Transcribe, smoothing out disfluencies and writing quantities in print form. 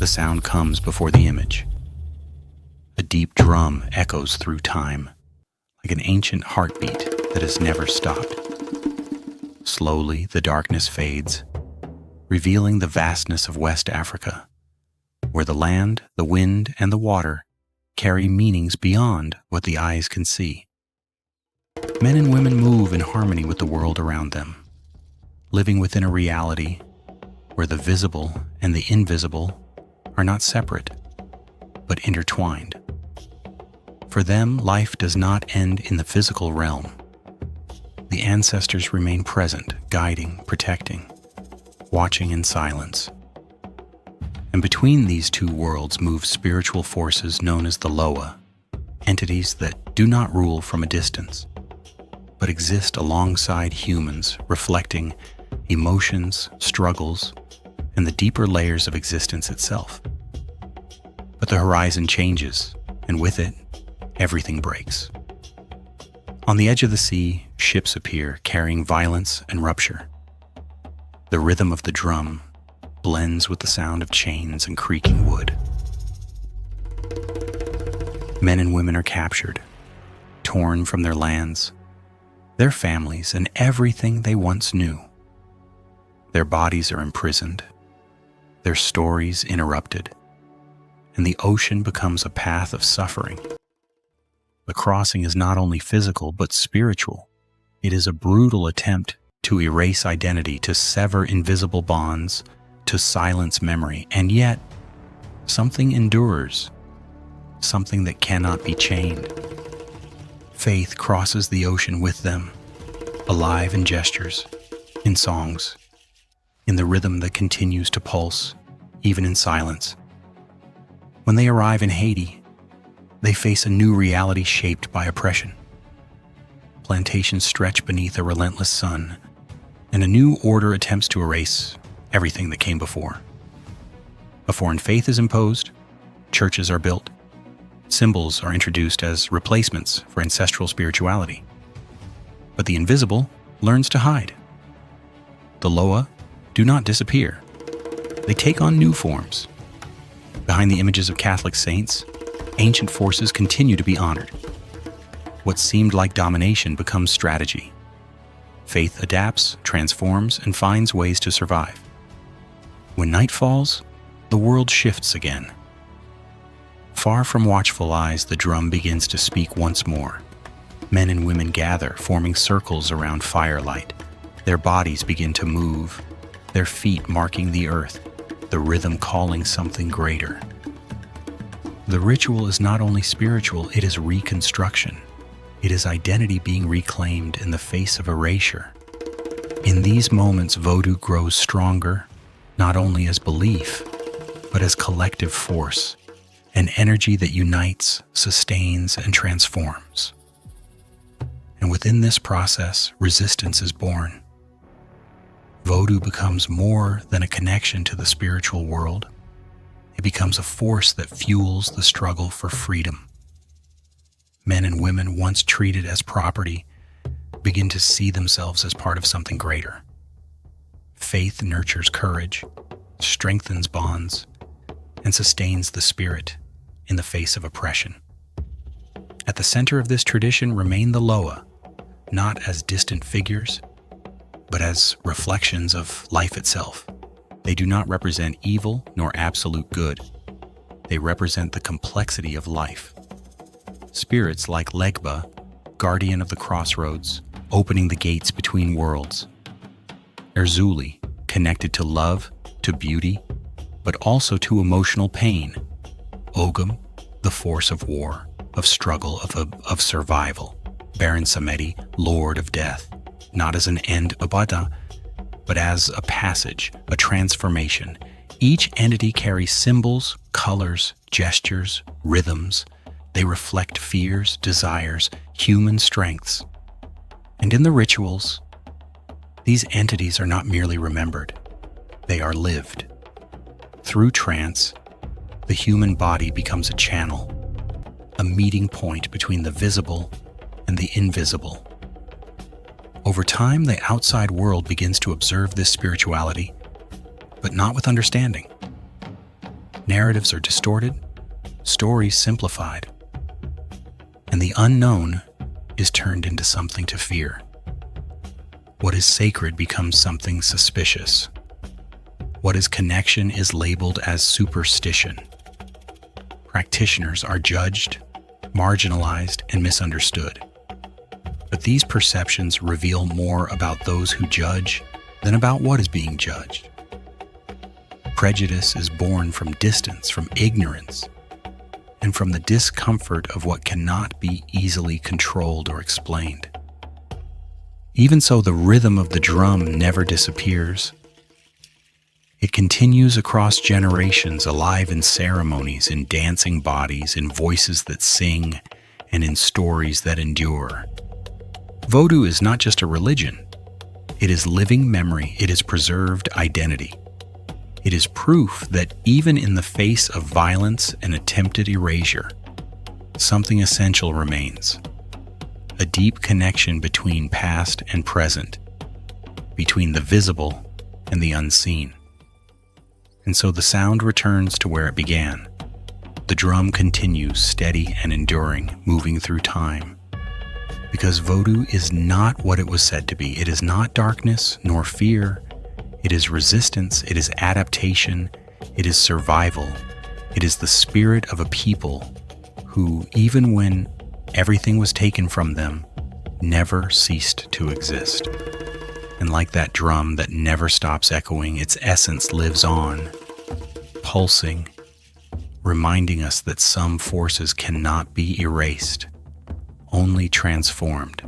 the sound comes before the image. A deep drum echoes through time, like an ancient heartbeat that has never stopped. Slowly, the darkness fades, revealing the vastness of West Africa, where the land, the wind, and the water carry meanings beyond what the eyes can see. Men and women move in harmony with the world around them, living within a reality where the visible and the invisible are not separate, but intertwined. For them, life does not end in the physical realm. The ancestors remain present, guiding, protecting, watching in silence. And between these two worlds move spiritual forces known as the Loa, entities that do not rule from a distance, but exist alongside humans, reflecting emotions, struggles, and the deeper layers of existence itself. But the horizon changes, and with it, everything breaks. On the edge of the sea, ships appear, carrying violence and rupture. The rhythm of the drum blends with the sound of chains and creaking wood. Men and women are captured, torn from their lands, their families, and everything they once knew. Their bodies are imprisoned, their stories interrupted, and the ocean becomes a path of suffering. The crossing is not only physical but spiritual. It is a brutal attempt to erase identity, to sever invisible bonds, to silence memory, and yet something endures, something that cannot be chained. Faith crosses the ocean with them, alive in gestures, in songs, in the rhythm that continues to pulse, even in silence. When they arrive in Haiti, they face a new reality shaped by oppression. Plantations stretch beneath a relentless sun, and a new order attempts to erase everything that came before. A foreign faith is imposed, churches are built, symbols are introduced as replacements for ancestral spirituality. But the invisible learns to hide. The Loa do not disappear. They take on new forms. Behind the images of Catholic saints, ancient forces continue to be honored. What seemed like domination becomes strategy. Faith adapts, transforms, and finds ways to survive. When night falls, the world shifts again. Far from watchful eyes, the drum begins to speak once more. Men and women gather, forming circles around firelight. Their bodies begin to move, their feet marking the earth, the rhythm calling something greater. The ritual is not only spiritual, it is reconstruction. It is identity being reclaimed in the face of erasure. In these moments, Vodou grows stronger, not only as belief, but as collective force, an energy that unites, sustains, and transforms. And within this process, resistance is born. Vodou becomes more than a connection to the spiritual world. It becomes a force that fuels the struggle for freedom. Men and women once treated as property begin to see themselves as part of something greater. Faith nurtures courage, strengthens bonds, and sustains the spirit in the face of oppression. At the center of this tradition remain the Loa, not as distant figures, but as reflections of life itself. They do not represent evil nor absolute good. They represent the complexity of life. Spirits like Legba, guardian of the crossroads, opening the gates between worlds. Erzuli, connected to love, to beauty, but also to emotional pain. Ogum, the force of war, of struggle, of survival. Baron Samedi, lord of death, not as an end abada, but as a passage, a transformation. Each entity carries symbols, colors, gestures, rhythms. They reflect fears, desires, human strengths. And in the rituals, these entities are not merely remembered, they are lived. Through trance, the human body becomes a channel, a meeting point between the visible and the invisible. Over time, the outside world begins to observe this spirituality, but not with understanding. Narratives are distorted, stories simplified, and the unknown is turned into something to fear. What is sacred becomes something suspicious. What is connection is labeled as superstition. Practitioners are judged, marginalized, and misunderstood. But these perceptions reveal more about those who judge than about what is being judged. Prejudice is born from distance, from ignorance, and from the discomfort of what cannot be easily controlled or explained. Even so, the rhythm of the drum never disappears. It continues across generations, alive in ceremonies, in dancing bodies, in voices that sing, and in stories that endure. Vodou is not just a religion. It is living memory. It is preserved identity. It is proof that even in the face of violence and attempted erasure, something essential remains. A deep connection between past and present, between the visible and the unseen. And so the sound returns to where it began. The drum continues steady and enduring, moving through time. Because Vodou is not what it was said to be. It is not darkness nor fear. It is resistance. It is adaptation. It is survival. It is the spirit of a people who, even when everything was taken from them, never ceased to exist. And like that drum that never stops echoing, its essence lives on, pulsing, reminding us that some forces cannot be erased, only transformed.